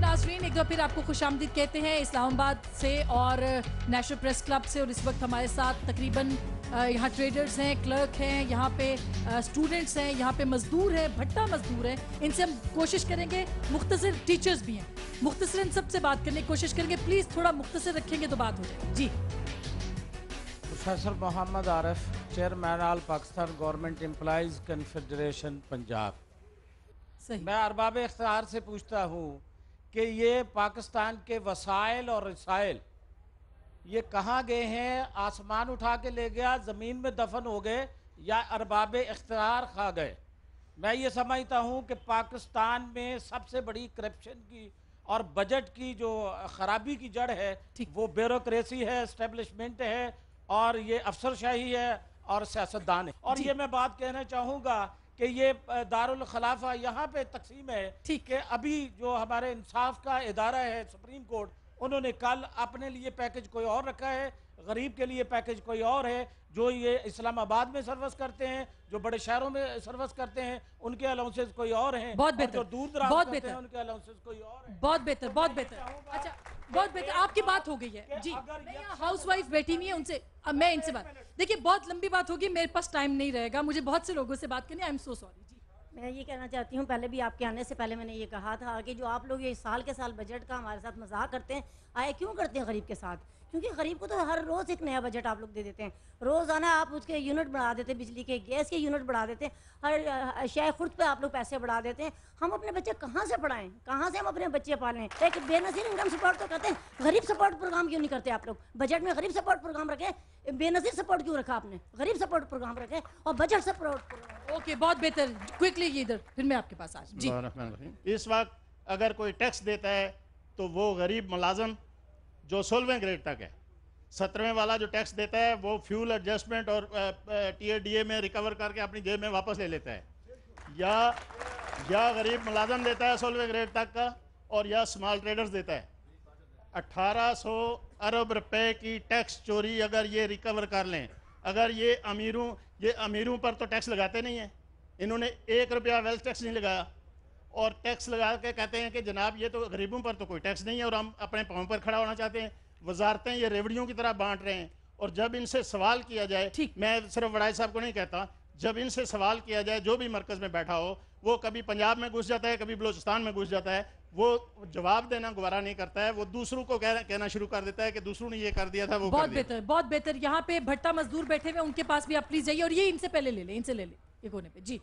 नाज़रीन, एक बार फिर आपको खुशामदीद कहते हैं इस्लामाबाद से और नेशनल प्रेस क्लब से। और इस वक्त हमारे साथ तकरीबन यहाँ ट्रेडर्स हैं, क्लर्क हैं, यहाँ पे स्टूडेंट्स हैं, यहाँ पे मजदूर हैं, भट्टा मजदूर हैं। इनसे हम कोशिश करेंगे, मुख्तसर टीचर्स भी हैं, मुख्तसरन सबसे बात करने की कोशिश करेंगे। प्लीज़ थोड़ा मुख्तसर रखेंगे तो बात हो जाएगी जी। Professor Mohammad Arif, chairman all Pakistan government employees confederation Punjab. मैं अरबाब इख्तियार से पूछता हूँ कि ये पाकिस्तान के वसाइल और रसाइल ये कहाँ गए हैं? आसमान उठा के ले गया, ज़मीन में दफन हो गए, या अरबाब इख्तियार खा गए? मैं ये समझता हूँ कि पाकिस्तान में सबसे बड़ी करप्शन की और बजट की जो खराबी की जड़ है वो ब्यूरोक्रेसी है, एस्टेब्लिशमेंट है, और ये अफसरशाही है और सियासतदान है। और ये मैं बात कहना चाहूँगा कि ये दारुल खिलाफा यहाँ पे तकसीम है कि अभी जो हमारे इंसाफ का इदारा है सुप्रीम कोर्ट, उन्होंने कल अपने लिए पैकेज कोई और रखा है, गरीब के लिए पैकेज कोई और है। जो ये इस्लामाबाद में सर्विस करते हैं, जो बड़े शहरों में सर्विस करते हैं, उनके अलाउंसेस कोई और हैं। बहुत बेहतर, जो दूर दराज करते हैं उनके अलाउंसेस कोई और हैं। बहुत बेहतर, बहुत बेहतर। अच्छा, बहुत बेहतर, आपकी बात हो गई है जी। मैं यहाँ हाउस वाइफ बैठी हुई है, उनसे मैं इनसे बात, देखिए बहुत लंबी बात होगी, मेरे पास टाइम नहीं रहेगा, मुझे बहुत से लोगों से बात करनी है। आई एम सो सॉरी जी। मैं ये कहना चाहती हूँ, पहले भी आपके आने से पहले मैंने ये कहा था कि जो आप लोग ये साल के साल बजट का हमारे साथ मजाक करते हैं, आए क्यों करते हैं गरीब के साथ? क्योंकि गरीब को तो हर रोज़ एक नया बजट आप लोग दे देते हैं। रोज़ाना आप उसके यूनिट बढ़ा देते हैं, बिजली के, गैस के यूनिट बढ़ा देते हैं, हर अशिया खुर्द पे आप लोग पैसे बढ़ा देते हैं। हम अपने बच्चे कहाँ से पढ़ाएं? कहाँ से हम अपने बच्चे पालें? एक बेनज़ीर इनकम सपोर्ट तो करते हैं, गरीब सपोर्ट प्रोग्राम क्यों नहीं करते आप लोग? बजट में गरीब सपोर्ट प्रोग्राम रखे, बेनज़ीर सपोर्ट क्यों रखा आपने? गरीब सपोर्ट प्रोग्राम रखे और बजट सपोर्ट। ओके, बहुत बेहतर, क्विकली ये इधर, फिर मैं आपके पास आ जी। इस वक्त अगर कोई टैक्स देता है तो वो गरीब मुलाजम जो 16वें ग्रेड तक है, 17वें वाला जो टैक्स देता है वो फ्यूल एडजस्टमेंट और TADA में रिकवर करके अपनी जेब में वापस ले लेता है, या गरीब मुलाजम देता है 16वें ग्रेड तक का, और या स्मॉल ट्रेडर्स देता है। 1800 अरब रुपए की टैक्स चोरी अगर ये रिकवर कर लें, अगर ये अमीरों पर तो टैक्स लगाते नहीं हैं, इन्होंने 1 रुपया वेल्थ टैक्स नहीं लगाया, और टैक्स लगा के कहते हैं कि जनाब ये तो गरीबों पर तो कोई टैक्स नहीं है और हम अपने पाँव पर खड़ा होना चाहते हैं। वजारतें ये रेवड़ियों की तरह बांट रहे हैं। और जब इनसे सवाल किया जाए, मैं सिर्फ वड़ाई साहब को नहीं कहता, जब इनसे सवाल किया जाए, जो भी मरकज़ में बैठा हो, वो कभी पंजाब में घुस जाता है, कभी बलोचिस्तान में घुस जाता है, वो जवाब देना गवारा नहीं करता है, वो दूसरों को कहना शुरू कर देता है कि दूसरों ने ये कर दिया था, वो बहुत बेहतर, बहुत बेहतर। यहाँ पे भट्टा मजदूर बैठे हुए, उनके पास भी आप प्लीज जाइए, और ये इनसे पहले ले लें, इनसे ले लें एक होने पे जी।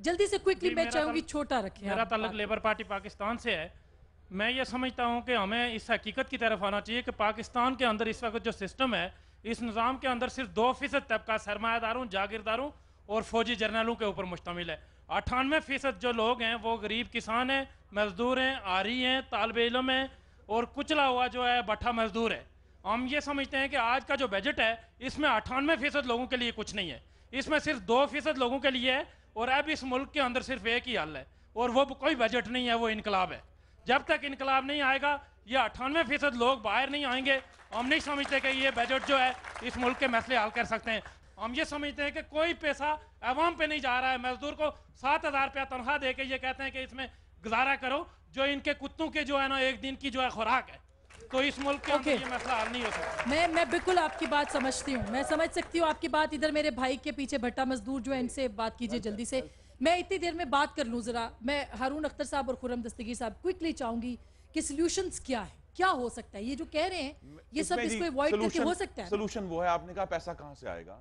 जल्दी से क्विकली, मैं चाहूंगी छोटा रखें। मेरा ताल्लुक लेबर पार्टी पाकिस्तान से है। मैं ये समझता हूँ कि हमें इस हकीकत की तरफ आना चाहिए कि पाकिस्तान के अंदर इस वक्त जो सिस्टम है, इस निज़ाम के अंदर सिर्फ 2% तबका सरमायादारों, जागीरदारों और फौजी जर्नलों के ऊपर मुश्तमिल है। 98% जो लोग हैं वो गरीब किसान हैं, मजदूर हैं, आरी हैं, तालिब इल्म हैं, और कुचला हुआ जो है भट्ठा मजदूर है। हम ये समझते हैं कि आज का जो बजट है इसमें 98% लोगों के लिए कुछ नहीं है, इसमें सिर्फ 2% लोगों के लिए है। और अब इस मुल्क के अंदर सिर्फ एक ही हल है, और वो कोई बजट नहीं है, वो इनकलाब है। जब तक इनकलाब नहीं आएगा, ये 98% लोग बाहर नहीं आएंगे। हम नहीं समझते कि ये बजट जो है इस मुल्क के मसले हल कर सकते हैं। हम ये समझते हैं कि कोई पैसा अवाम पे नहीं जा रहा है। मजदूर को 7000 रुपया तनख्वाह दे के ये कहते हैं कि इसमें गुजारा करो, जो इनके कुत्तों के जो है ना एक दिन की जो है खुराक है। तो इस मुल्क के अंदर ये मसला हल नहीं हो सकता। मैं बिल्कुल आपकी बात समझती हूँ, मैं समझ सकती हूँ आपकी बात। इधर मेरे भाई के पीछे भट्टा मजदूर जो है, इनसे बात कीजिए जल्दी से। मैं इतनी देर में बात कर लूँ जरा। मैं हारून अख्तर साहब और खुर्रम दस्तगीर साहब क्विकली चाहूंगी कि सॉल्यूशंस क्या है, क्या हो सकता है? ये जो कह रहे हैं ये सब इसको अवॉइड करके हो सकता है। सॉल्यूशन वो है, आपने कहा पैसा कहां से आएगा।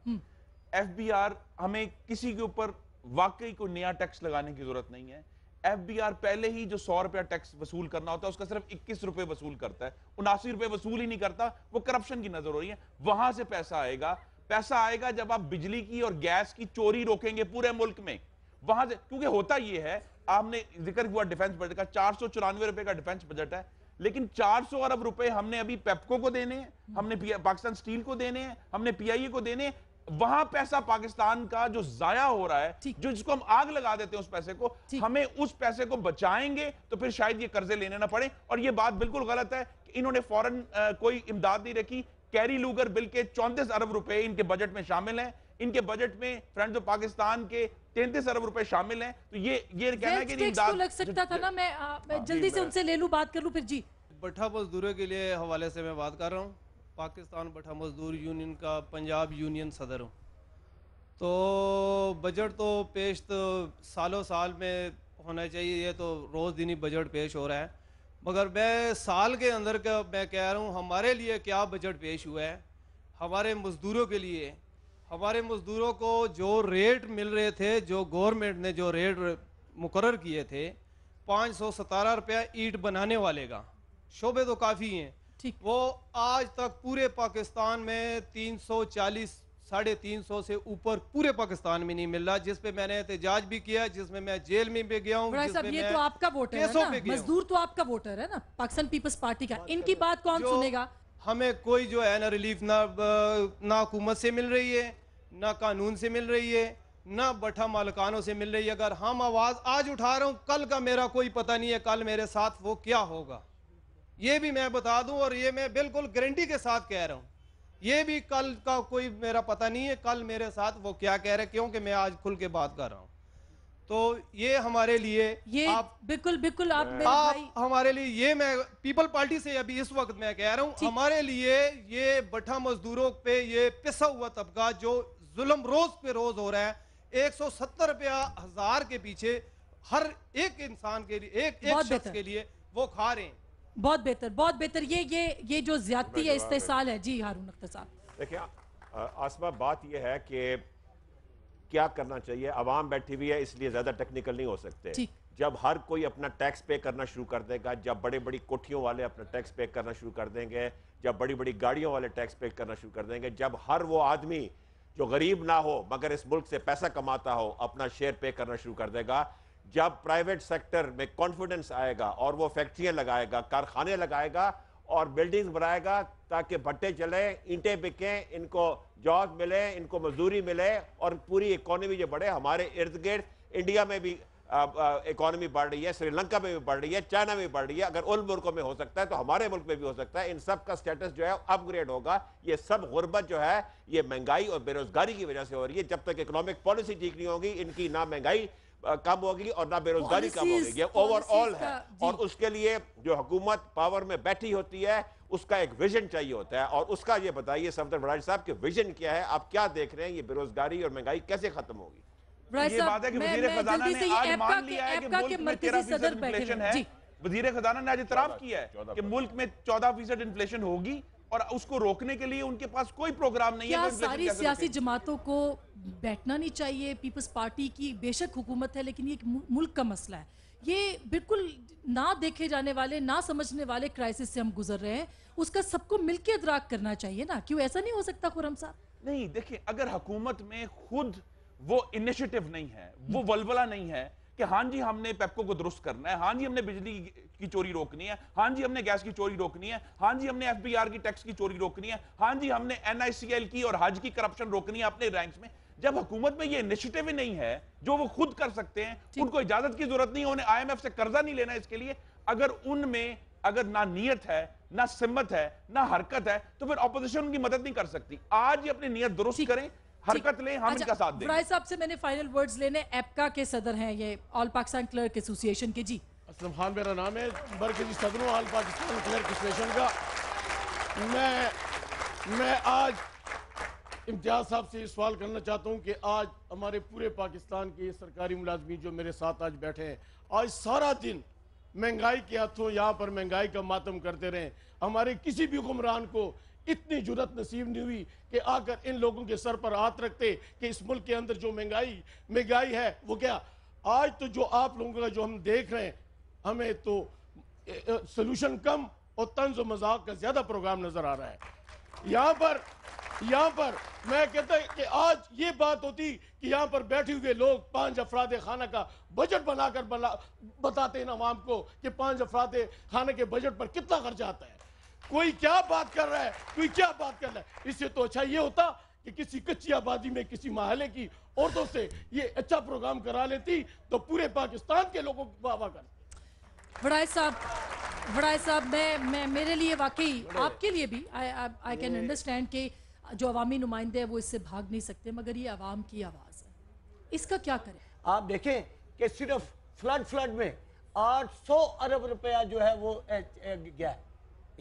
FBR, हमें किसी के ऊपर वाकई कोई नया टैक्स लगाने की जरूरत नहीं है। FBR पहले ही जो 100 रुपया टैक्स वसूल करना होता है उसका सिर्फ 21 रुपए वसूल करता है, 79 रुपए वसूल ही नहीं करता। वो करप्शन की नजर हो रही है। वहां से पैसा आएगा। पैसा आएगा जब आप बिजली की और गैस की चोरी रोकेंगे पूरे मुल्क में, वहां से। क्योंकि होता यह है, आपने जिक्र हुआ डिफेंस बजट का, 494 रुपए का डिफेंस बजट है, लेकिन 400 अरब रुपए हमने अभी पेप्को को देने हैं, हमने पाकिस्तान स्टील को देने हैं, हमने PIA को देने हैं। वहां पैसा पाकिस्तान का जो जाया हो रहा है, जो जिसको हम आग लगा देते हैं उस पैसे को, हमें उस पैसे को बचाएंगे तो फिर शायद ये कर्जे लेने ना पड़े। और ये बात बिल्कुल गलत है कि इन्होंने फौरन कोई इमदाद नहीं रखी। कैरी लूगर बिल के 34 अरब रुपए इनके बजट में शामिल हैं। इनके बजट में फ्रेंड्स ऑफ पाकिस्तान के 33 अरब रुपए शामिल हैं। तो ये कहना है कि तो लग सकता था ना। मैं जल्दी से उनसे ले लूं, बात कर लूं फिर। जी, भट्ठा मजदूरों के लिए हवाले से मैं बात कर रहा हूँ। पाकिस्तान भट्ठा मजदूर यूनियन का पंजाब यूनियन सदर हूँ। तो बजट तो पेश तो सालों साल में होना चाहिए, ये तो रोज़ दिन ही बजट पेश हो रहा है, मगर मैं साल के अंदर का मैं कह रहा हूँ हमारे लिए क्या बजट पेश हुआ है। हमारे मज़दूरों के लिए, हमारे मज़दूरों को जो रेट मिल रहे थे, जो गवर्नमेंट ने जो रेट मुकर्रर किए थे, 517 रुपया ईंट बनाने वाले का, शोबे तो काफ़ी हैं, वो आज तक पूरे पाकिस्तान में 340 350 से ऊपर पूरे पाकिस्तान में नहीं मिल रहा, जिस पे मैंने एहतजाज भी किया, जिसमें मैं जेल में भी गया हूँ। ये तो आपका वोटर है ना, मजदूर तो आपका वोटर है ना, पाकिस्तान पीपल्स पार्टी का। इनकी बात कौन सुनेगा? हमें कोई जो है ना रिलीफ ना हुकूमत से मिल रही है, ना कानून से मिल रही है, ना भट्ठा मालिकानों से मिल रही है। अगर हम आवाज़ आज उठा रहा हूँ, कल का मेरा कोई पता नहीं है, कल मेरे साथ वो क्या होगा ये भी मैं बता दूं, और ये मैं बिल्कुल गारंटी के साथ कह रहा हूँ। ये भी कल का कोई मेरा पता नहीं है, कल मेरे साथ वो क्या कह रहे, क्योंकि मैं आज खुल के बात कर रहा हूँ। तो ये हमारे लिए, ये आप बिल्कुल आप हमारे लिए, ये मैं पीपल पार्टी से अभी इस वक्त मैं कह रहा हूँ, हमारे लिए ये भट्ठा मजदूरों पे ये पिसा हुआ तबका जो जुल्म रोज पे रोज हो रहा है, 170 रुपया हजार के पीछे हर एक इंसान के लिए, एक शख्स के लिए वो खा रहे हैं। बहुत बेहतर, बहुत बेहतर। ये जो ज्यादती है, इस्तेसाल है। जी हारून अख्तर साहब। देखिए आसमा, बात ये है कि क्या करना चाहिए। आवाम बैठी हुई है, इसलिए ज्यादा टेक्निकल नहीं हो सकते। जब हर कोई अपना टैक्स पे करना शुरू कर देगा, जब बड़ी बड़ी कोठियों वाले अपना टैक्स पे करना शुरू कर देंगे, जब बड़ी बड़ी गाड़ियों वाले टैक्स पे करना शुरू कर देंगे, जब हर वो आदमी जो गरीब ना हो मगर इस मुल्क से पैसा कमाता हो अपना शेयर पे करना शुरू कर देगा, जब प्राइवेट सेक्टर में कॉन्फिडेंस आएगा और वो फैक्ट्रियां लगाएगा, कारखाने लगाएगा और बिल्डिंग्स बनाएगा ताकि भट्टे चले, ईंटें बिकें, इनको जॉब मिले, इनको मजदूरी मिले और पूरी इकोनॉमी जो बढ़े। हमारे इर्द गिर्द इंडिया में भी इकोनॉमी बढ़ रही है, श्रीलंका में भी बढ़ रही है, चाइना में भी बढ़ रही है। अगर उन मुल्कों में हो सकता है तो हमारे मुल्क में भी हो सकता है। इन सब का स्टेटस जो है अपग्रेड होगा। ये सब गुर्बत जो है ये महंगाई और बेरोजगारी की वजह से हो रही है। जब तक इकोनॉमिक पॉलिसी ठीक नहीं होगी, इनकी ना महंगाई कम होगी और ना बेरोजगारी कम होगी। ये ओवरऑल है और उसके लिए जो हुकूमत पावर में बैठी होती है उसका एक विजन चाहिए होता है। और उसका ये बताइए सफदर बड़ाई साहब कि विजन क्या है, आप क्या देख रहे हैं, ये बेरोजगारी और महंगाई कैसे खत्म होगी? ये बात है कि वजीर खजाना ने आज मान लिया है कि मुल्क में 13% इन्फ्लेशन है। वजीर खजाना ने आज इतराफ किया है कि मुल्क में 14% इन्फ्लेशन होगी और उसको रोकने के लिए उनके पास कोई प्रोग्राम नहीं है। क्या सारी सियासी जमातों को बैठना नहीं चाहिए? पीपल्स पार्टी की बेशक हुकूमत है लेकिन ये मुल्क का मसला है। ये बिल्कुल ना देखे जाने वाले, ना समझने वाले क्राइसिस से हम गुजर रहे हैं, उसका सबको मिलकर इदराक करना चाहिए ना। क्यों ऐसा नहीं हो सकता खुर्रम साहब? नहीं, देखिए अगर हुकूमत में खुद वो इनिशिएटिव नहीं है, वो वलवला नहीं है कि हाँ जी हमने पेप्को को दुरुस्त करना है, हाँ जी हमने बिजली की चोरी रोकनी है, हाँ जी हमने गैस की चोरी रोकनी है, हाँ जी हमने एफबीआर की टैक्स की चोरी रोकनी है, हाँ जी हमने एनआईसीएल की और हज की करप्शन रोकनी है अपने रैंक्स में। जब हुकूमत में ये इनिशिएटिव ही नहीं है जो वो खुद कर सकते हैं, उनको इजाजत की जरूरत नहीं है, उन्हें आईएमएफ से कर्जा नहीं लेना इसके लिए। अगर उनमें अगर ना नीयत है, ना सिम्मत है, ना हरकत है, तो फिर ऑपोजिशन उनकी मदद नहीं कर सकती। आज ही अपनी नीयत दुरुस्त करें, हरकत लें, हम इनका साथ दें। फराज साहब से मैंने फाइनल वर्ड्स लेने। एप्का के सदर हैं ये, ऑल पाकिस्तान क्लर्क एसोसिएशन के। जी असलम खान मेरा नाम है, मरकजी सदर ऑल पाकिस्तान क्लर्क एसोसिएशन का। मैं आज इम्तियाज साहब से सवाल करना चाहता हूं कि आज हमारे पूरे पाकिस्तान के सरकारी मुलाजमीन जो मेरे साथ आज बैठे हैं, आज सारा दिन महंगाई के हाथों यहाँ पर महंगाई का मातम करते रहे। हमारे किसी भी हुक्मरान को इतनी जुर्रत नसीब नहीं हुई कि आकर इन लोगों के सर पर हाथ रखते कि इस मुल्क के अंदर जो महंगाई है वो क्या। आज तो जो आप लोगों का जो हम देख रहे हैं, हमें तो सोल्यूशन कम और तंज और मजाक का ज्यादा प्रोग्राम नजर आ रहा है। यहाँ पर मैं कहता कि आज ये बात होती कि यहाँ पर बैठे हुए लोग 5 अफराद खाना का बजट बनाकर बताते हैं आवाम को कि 5 अफराद खाने के बजट पर कितना खर्चा आता है। कोई क्या बात कर रहा है, कोई क्या बात कर रहा है। इससे तो अच्छा ये होता कि किसी कच्ची आबादी में किसी महल्ले की औरतों से ये अच्छा प्रोग्राम करा लेती तो पूरे पाकिस्तान के लोगों को वाह वाह करते। वड़ाई साहब मैं मेरे लिए वाकई आपके लिए भी आई कैन अंडरस्टैंड कि जो अवामी नुमाइंदे हैं वो इससे भाग नहीं सकते, मगर ये अवाम की आवाज़ है, इसका क्या करें? आप देखें कि सिर्फ फ्लड में 800 अरब रुपया जो है वो गया है।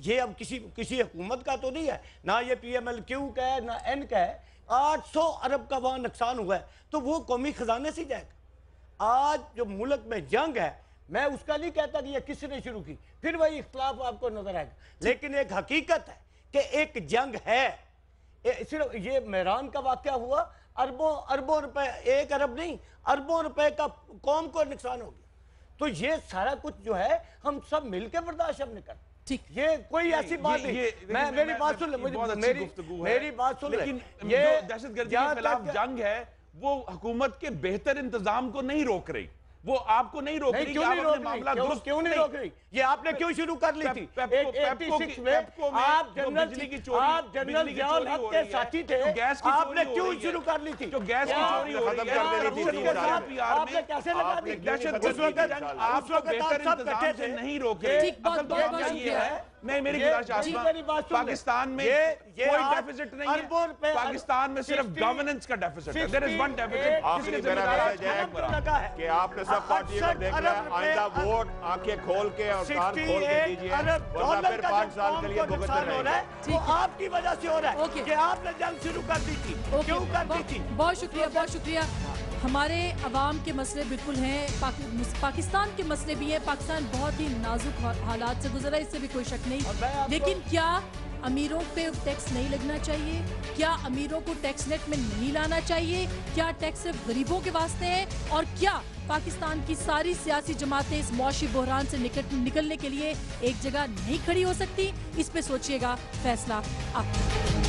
ये अब किसी हुकूमत का तो नहीं है, ना ये PMLQ का है ना N का है। 800 अरब का वहाँ नुकसान हुआ है, तो वो कौमी खजाने से जाएगा। आज जो मुल्क में जंग है, मैं उसका नहीं कहता कि ये किसने शुरू की, फिर वही इख्तलाफ आपको नजर आएगा, लेकिन एक हकीकत है कि एक जंग है। सिर्फ ये मेहरान का वाक़या हुआ, अरबों रुपए, 1 अरब नहीं अरबों रुपए का कौम को नुकसान हो गया। तो ये सारा कुछ जो है हम सब मिलकर बर्दाश्त हमने कर, ठीक, ये कोई ऐसी बात नहीं। मेरी बात सुन ले, मेरी बात सुन, लेकिन ये दहशतगर्दी के खिलाफ जंग है वो हुकूमत के बेहतर इंतजाम को नहीं रोक रही, वो आपको नहीं रोक रही। क्यों नहीं रोक रही? क्यों नहीं रोक रही? ये आपने क्यों शुरू कर ली थी? 86 में आप जनरल ज़ियाउल हक के साथी थे, आपने क्यों शुरू कर ली थी? जो गैस की चोरी हो रही है, आपने कैसे लगा दी? आप लोग बेहतर इंतजाम से नहीं रोक रहे। असल तो ये है, नहीं मेरी पाकिस्तान में कोई डेफिसिट नहीं है, पाकिस्तान में सिर्फ गवर्नेंस का डेफिसिट है। There is one deficit. आखिरी मेरा मैसेज है कि आपने सब पार्टियों को देख लिया, आइंदा वोट आंखें खोल के और कान खोल के दीजिए, वरना फिर 5 साल के लिए भुगतते रहेंगे। तो आपकी वजह से हो रहा है कि आपने जंग शुरू कर दी थी। क्यों कर दी थी? बहुत शुक्रिया, बहुत शुक्रिया। हमारे अवाम के मसले बिल्कुल हैं, पाकिस्तान के मसले भी हैं। पाकिस्तान बहुत ही नाजुक हालात से गुजरा, इससे भी कोई शक नहीं, लेकिन क्या अमीरों पे टैक्स नहीं लगना चाहिए? क्या अमीरों को टैक्स नेट में नहीं लाना चाहिए? क्या टैक्स सिर्फ गरीबों के वास्ते है? और क्या पाकिस्तान की सारी सियासी जमातें इस मौशी बहरान से निकलने के लिए एक जगह नहीं खड़ी हो सकती? इस पे सोचिएगा, फैसला आपका।